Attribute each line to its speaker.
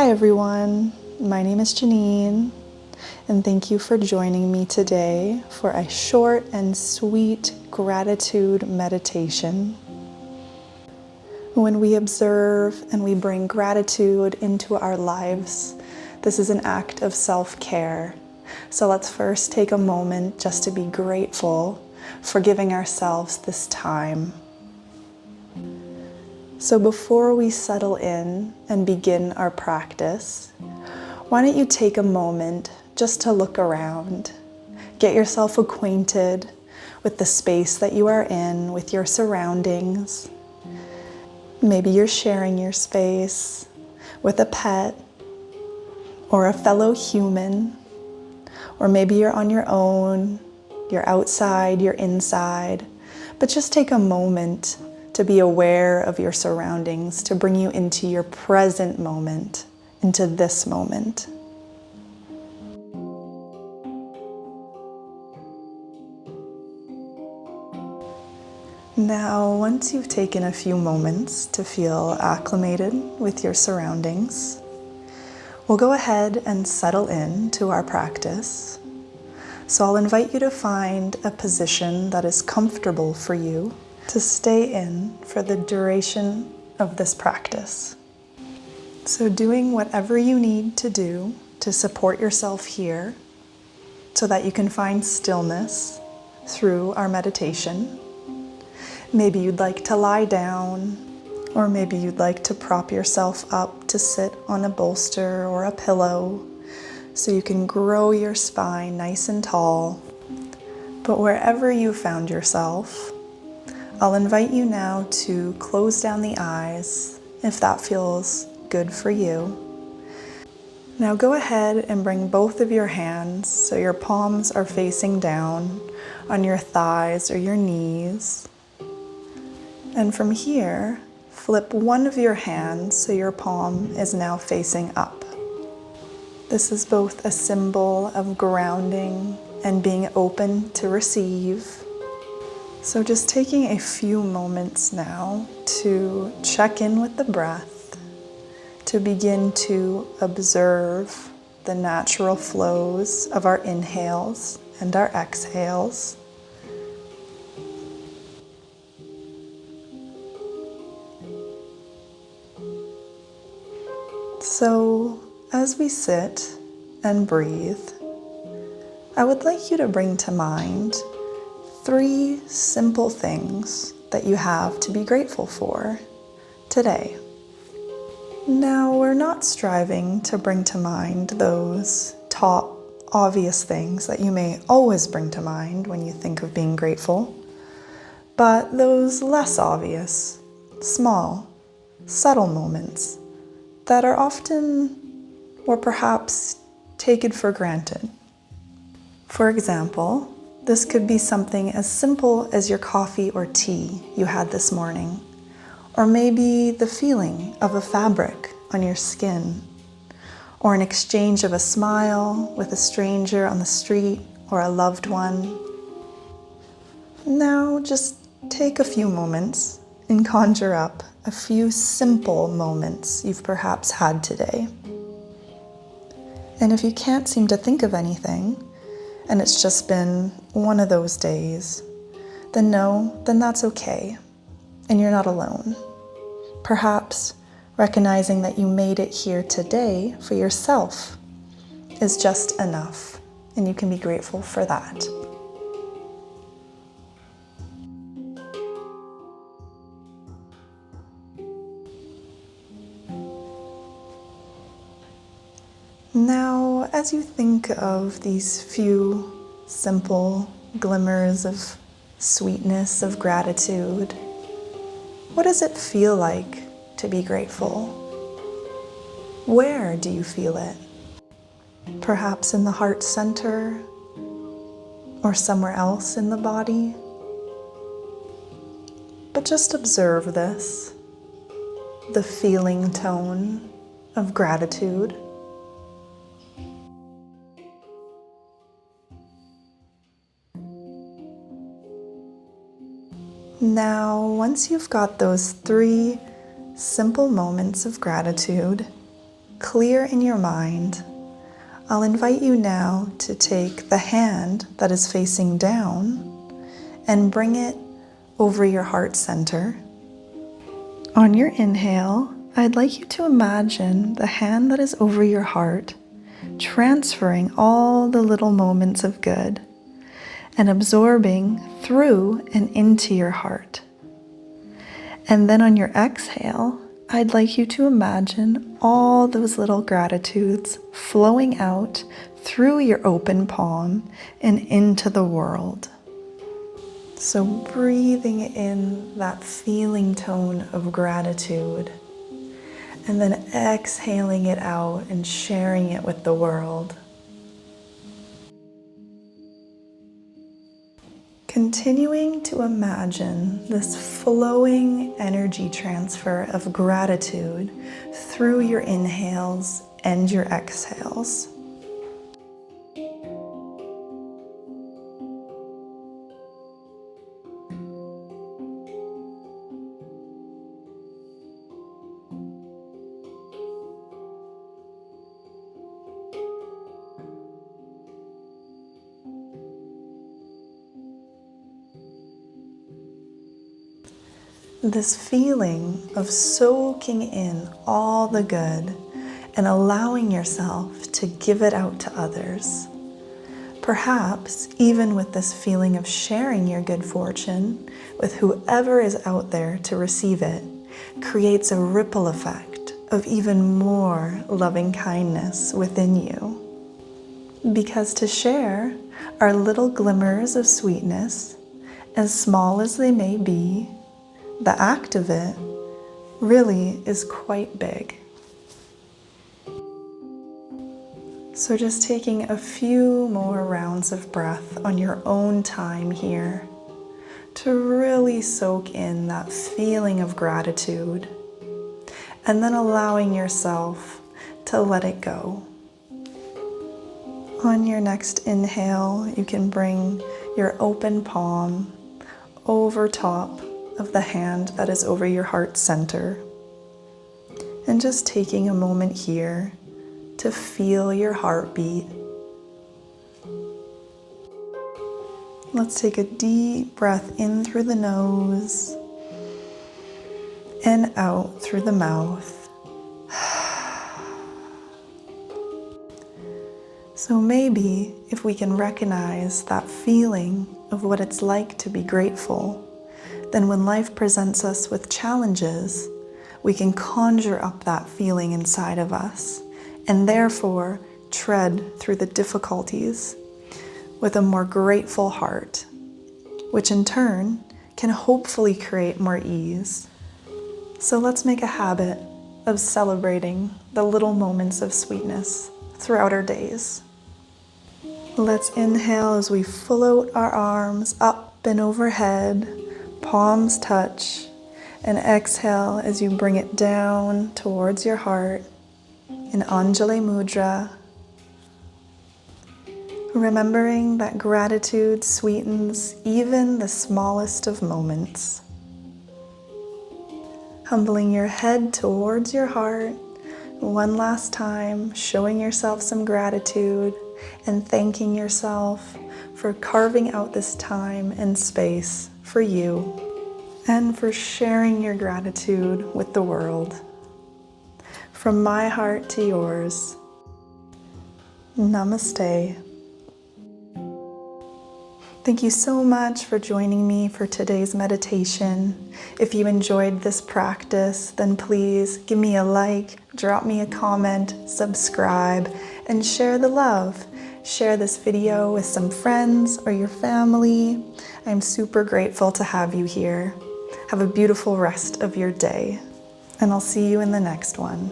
Speaker 1: Hi everyone, my name is Janine, and thank you for joining me today for a short and sweet gratitude meditation. When we observe and we bring gratitude into our lives, this is an act of self-care. So let's first take a moment just to be grateful for giving ourselves this time. So before we settle in and begin our practice, why don't you take a moment just to look around, get yourself acquainted with the space that you are in, with your surroundings. Maybe you're sharing your space with a pet or a fellow human, or maybe you're on your own, you're outside, you're inside, but just take a moment to be aware of your surroundings, to bring you into your present moment, into this moment. Now, once you've taken a few moments to feel acclimated with your surroundings, we'll go ahead and settle in to our practice. So I'll invite you to find a position that is comfortable for you to stay in for the duration of this practice. So doing whatever you need to do to support yourself here so that you can find stillness through our meditation. Maybe you'd like to lie down, or maybe you'd like to prop yourself up to sit on a bolster or a pillow so you can grow your spine nice and tall. But wherever you found yourself, I'll invite you now to close down the eyes if that feels good for you. Now go ahead and bring both of your hands so your palms are facing down on your thighs or your knees. And from here, flip one of your hands so your palm is now facing up. This is both a symbol of grounding and being open to receive. So just taking a few moments now to check in with the breath, to begin to observe the natural flows of our inhales and our exhales. So as we sit and breathe, I would like you to bring to mind 3 simple things that you have to be grateful for today. Now, we're not striving to bring to mind those top obvious things that you may always bring to mind when you think of being grateful, but those less obvious, small, subtle moments that are often or perhaps taken for granted. For example, this could be something as simple as your coffee or tea you had this morning, or maybe the feeling of a fabric on your skin, or an exchange of a smile with a stranger on the street or a loved one. Now just take a few moments and conjure up a few simple moments you've perhaps had today. And if you can't seem to think of anything, and it's just been one of those days, then that's okay, and you're not alone. Perhaps recognizing that you made it here today for yourself is just enough, and you can be grateful for that. Now, as you think of these few simple glimmers of sweetness, of gratitude, what does it feel like to be grateful? Where do you feel it? Perhaps in the heart center or somewhere else in the body? But just observe this, the feeling tone of gratitude. Now, once you've got those 3 simple moments of gratitude, clear in your mind, I'll invite you now to take the hand that is facing down and bring it over your heart center. On your inhale, I'd like you to imagine the hand that is over your heart transferring all the little moments of good and absorbing through and into your heart. And then on your exhale, I'd like you to imagine all those little gratitudes flowing out through your open palm and into the world. So breathing in that feeling tone of gratitude, and then exhaling it out and sharing it with the world. Continuing to imagine this flowing energy transfer of gratitude through your inhales and your exhales. This feeling of soaking in all the good and allowing yourself to give it out to others. Perhaps even with this feeling of sharing your good fortune with whoever is out there to receive it, creates a ripple effect of even more loving kindness within you. Because to share are little glimmers of sweetness, as small as they may be. The act of it really is quite big. So just taking a few more rounds of breath on your own time here to really soak in that feeling of gratitude, and then allowing yourself to let it go. On your next inhale, you can bring your open palm over top of the hand that is over your heart center, and just taking a moment here to feel your heartbeat. Let's take a deep breath in through the nose and out through the mouth. So maybe if we can recognize that feeling of what it's like to be grateful, then when life presents us with challenges, we can conjure up that feeling inside of us and therefore tread through the difficulties with a more grateful heart, which in turn can hopefully create more ease. So let's make a habit of celebrating the little moments of sweetness throughout our days. Let's inhale as we float our arms up and overhead, palms touch, and exhale as you bring it down towards your heart in Anjali Mudra. Remembering that gratitude sweetens even the smallest of moments. Humbling your head towards your heart one last time, showing yourself some gratitude and thanking yourself for carving out this time and space for you and for sharing your gratitude with the world. From my heart to yours, namaste. Thank you so much for joining me for today's meditation. If you enjoyed this practice, then please give me a like, drop me a comment, subscribe, and share the love. Share this video with some friends or your family. I'm super grateful to have you here. Have a beautiful rest of your day, and I'll see you in the next one.